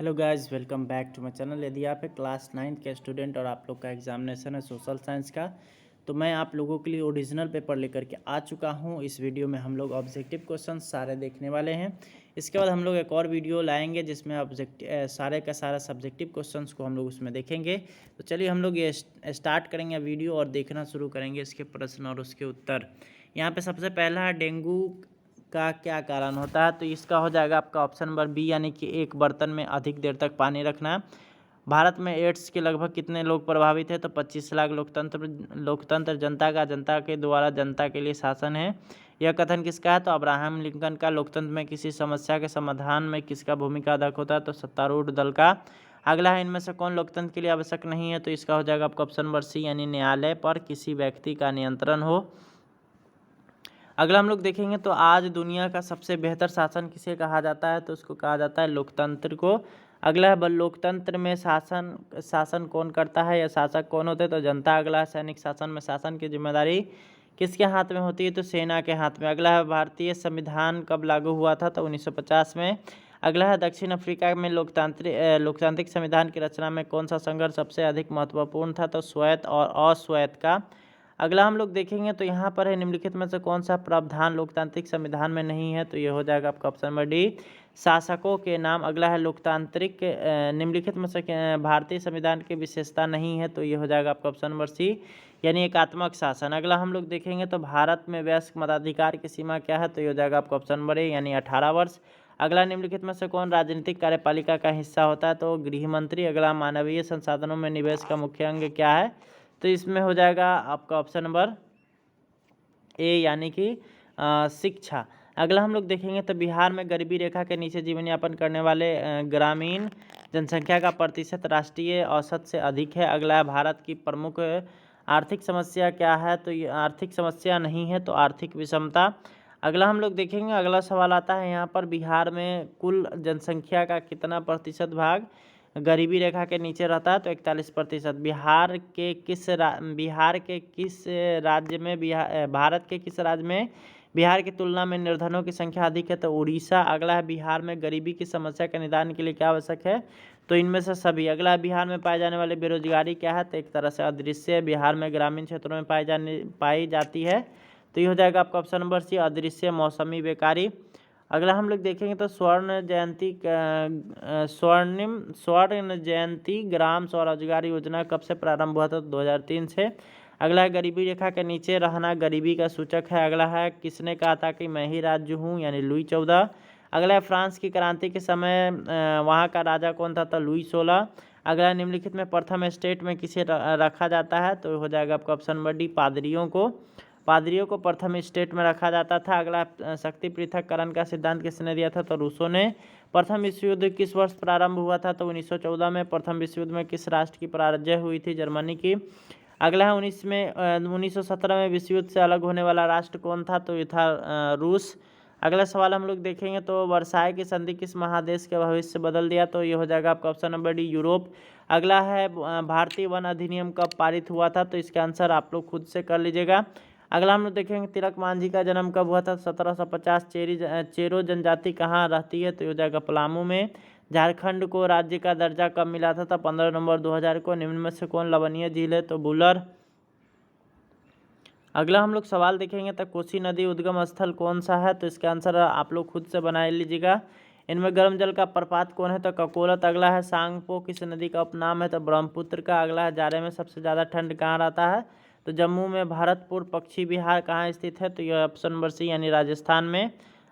Hello guys, welcome back to my channel. यदि आप एक क्लास 9th के स्टूडेंट और आप लोग का एग्जामिनेशन है सोशल साइंस का, तो मैं आप लोगों के लिए ओरिजिनल पेपर लेकर के आ चुका हूं। इस वीडियो में हम लोग ऑब्जेक्टिव क्वेश्चंस सारे देखने वाले हैं। इसके बाद हम लोग एक और वीडियो लाएंगे जिसमें सारे का सारा सब्जेक्टिव क्वेश्चंस को हम लोग उसमें देखेंगे। तो चलिए हम लोग ये स्टार्ट करेंगे वीडियो और देखना शुरू करेंगे इसके प्रश्न और उसके उत्तर। यहाँ पर सबसे पहला है डेंगू का क्या कारण होता है। तो इसका हो जाएगा आपका ऑप्शन नंबर बी, यानी कि एक बर्तन में अधिक देर तक पानी रखना। भारत में एड्स के लगभग कितने लोग प्रभावित हैं। तो 25 लाख। लोकतंत्र जनता के द्वारा जनता के लिए शासन है। यह कथन किसका है। तो अब्राहम लिंकन का। लोकतंत्र में किसी समस्या के समाधान में किसका भूमिका अध्यक्ष होता है। तो सत्तारूढ़ दल का। अगला है, इनमें से कौन लोकतंत्र के लिए आवश्यक नहीं है। तो इसका हो जाएगा आपका ऑप्शन नंबर सी, यानी न्यायालय पर किसी व्यक्ति का नियंत्रण हो। अगला हम लोग देखेंगे तो आज दुनिया का सबसे बेहतर शासन किसे कहा जाता है। तो उसको कहा जाता है लोकतंत्र को। अगला है, लोकतंत्र में शासन कौन करता है या शासक कौन होते हैं। तो जनता। अगला है, सैनिक शासन में शासन की जिम्मेदारी किसके हाथ में होती है। तो सेना के हाथ में। अगला है, भारतीय संविधान कब लागू हुआ था। तो 1950 में। अगला है, दक्षिण अफ्रीका में लोकतांत्रिक संविधान की रचना में कौन सा संघर्ष सबसे अधिक महत्वपूर्ण था। तो स्वायत्त और अस्वायत्त का। अगला हम लोग देखेंगे तो यहाँ पर है, निम्नलिखित में से कौन सा प्रावधान लोकतांत्रिक संविधान में नहीं है। तो ये हो जाएगा आपका ऑप्शन नंबर डी, शासकों के नाम। अगला है, निम्नलिखित में से भारतीय संविधान की विशेषता नहीं है। तो ये हो जाएगा आपका ऑप्शन नंबर सी, यानी एकात्मक शासन। अगला हम लोग देखेंगे तो भारत में वयस्क मताधिकार की सीमा क्या है। तो ये हो जाएगा आपका ऑप्शन नंबर ए, यानी 18 वर्ष। अगला, निम्नलिखित में से कौन राजनीतिक कार्यपालिका का हिस्सा होता है। तो गृह मंत्री। अगला, मानवीय संसाधनों में निवेश का मुख्य अंग क्या है। तो इसमें हो जाएगा आपका ऑप्शन नंबर ए, यानी कि शिक्षा। अगला हम लोग देखेंगे तो बिहार में गरीबी रेखा के नीचे जीवन यापन करने वाले ग्रामीण जनसंख्या का प्रतिशत राष्ट्रीय औसत से अधिक है। अगला है, भारत की प्रमुख आर्थिक समस्या क्या है। तो ये आर्थिक समस्या नहीं है, तो आर्थिक विषमता। अगला हम लोग देखेंगे, अगला सवाल आता है यहाँ पर, बिहार में कुल जनसंख्या का कितना प्रतिशत भाग गरीबी रेखा के नीचे रहता है। तो 41%। बिहार के किस राज्य में भारत के किस राज्य में बिहार की तुलना में निर्धनों की संख्या अधिक है। तो उड़ीसा। अगला है, बिहार में गरीबी की समस्या के निदान के लिए क्या आवश्यक है। तो इनमें से सभी। अगला है, बिहार में पाए जाने वाले बेरोजगारी क्या है। तो एक तरह से अदृश्य बिहार में ग्रामीण क्षेत्रों में पाई जाती है। तो ये हो जाएगा आपका ऑप्शन नंबर सी, अदृश्य मौसमी बेकारी। अगला हम लोग देखेंगे तो स्वर्ण जयंती ग्राम स्वरोजगार योजना कब से प्रारंभ हुआ था। 2003 से। अगला है, गरीबी रेखा के नीचे रहना गरीबी का सूचक है। अगला है, किसने कहा था कि मैं ही राज्य हूँ, यानी लुई 14। अगला है, फ्रांस की क्रांति के समय वहाँ का राजा कौन था। तो लुई 16। अगला, निम्नलिखित में प्रथम स्टेट में किसे रखा जाता है। तो हो जाएगा आपका ऑप्शन नंबर डी, पादरियों को प्रथम स्टेट में रखा जाता था। अगला, शक्ति पृथक्करण का सिद्धांत किसने दिया था। तो रूसो ने। प्रथम विश्व युद्ध किस वर्ष प्रारंभ हुआ था। तो 1914 में। प्रथम विश्व युद्ध में किस राष्ट्र की पराजय हुई थी। जर्मनी की। अगला है, 1917 में विश्व युद्ध से अलग होने वाला राष्ट्र कौन था। तो ये था रूस। अगला सवाल हम लोग देखेंगे तो वर्साय की संधि किस महादेश के भविष्य बदल दिया। तो ये हो जाएगा आपका ऑप्शन नंबर डी, यूरोप। अगला है, भारतीय वन अधिनियम कब पारित हुआ था। तो इसका आंसर आप लोग खुद से कर लीजिएगा। अगला हम लोग देखेंगे, तिलक मांझी का जन्म कब हुआ था। 1750। चेरो जनजाति कहाँ रहती है। तो ये हो जाएगा पलामू में। झारखंड को राज्य का दर्जा कब मिला था। 15 नवंबर 2000 को। निम्न में से कौन लवणीय झील है। तो बुलर। अगला हम लोग सवाल देखेंगे तो कोसी नदी उद्गम स्थल कौन सा है। तो इसका आंसर आप लोग खुद से बना लीजिएगा। इनमें गर्म जल का प्रपात कौन है। तो ककोलत। अगला है, सांगपो किस नदी का उपनाम है। तो ब्रह्मपुत्र का। अगला है, जाड़े में सबसे ज़्यादा ठंड कहाँ रहता है। तो जम्मू में। भरतपुर पक्षी विहार कहाँ स्थित है। तो यह ऑप्शन नंबर सी, यानी राजस्थान में।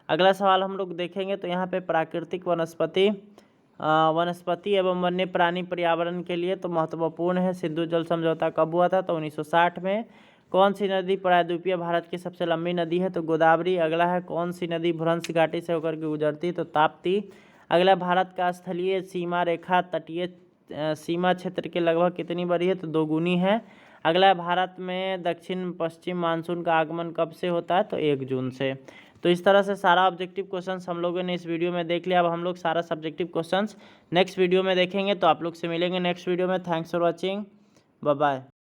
अगला सवाल हम लोग देखेंगे तो यहाँ पे प्राकृतिक वनस्पति एवं वन्य प्राणी पर्यावरण के लिए तो महत्वपूर्ण है। सिंधु जल समझौता कब हुआ था। तो 1960 में। कौन सी नदी प्रायद्वीपीय भारत की सबसे लंबी नदी है। तो गोदावरी। अगला है, कौन सी नदी भ्रंश घाटी से होकर के गुजरती। तो ताप्ती। अगला, भारत का स्थलीय सीमा रेखा तटीय सीमा क्षेत्र के लगभग कितनी बड़ी है। तो 2 गुनी है। अगला, भारत में दक्षिण पश्चिम मानसून का आगमन कब से होता है। तो 1 जून से। तो इस तरह से सारा ऑब्जेक्टिव क्वेश्चंस हम लोगों ने इस वीडियो में देख लिया। अब हम लोग सारा सब्जेक्टिव क्वेश्चंस नेक्स्ट वीडियो में देखेंगे। तो आप लोग से मिलेंगे नेक्स्ट वीडियो में। Thanks for watching, bye bye.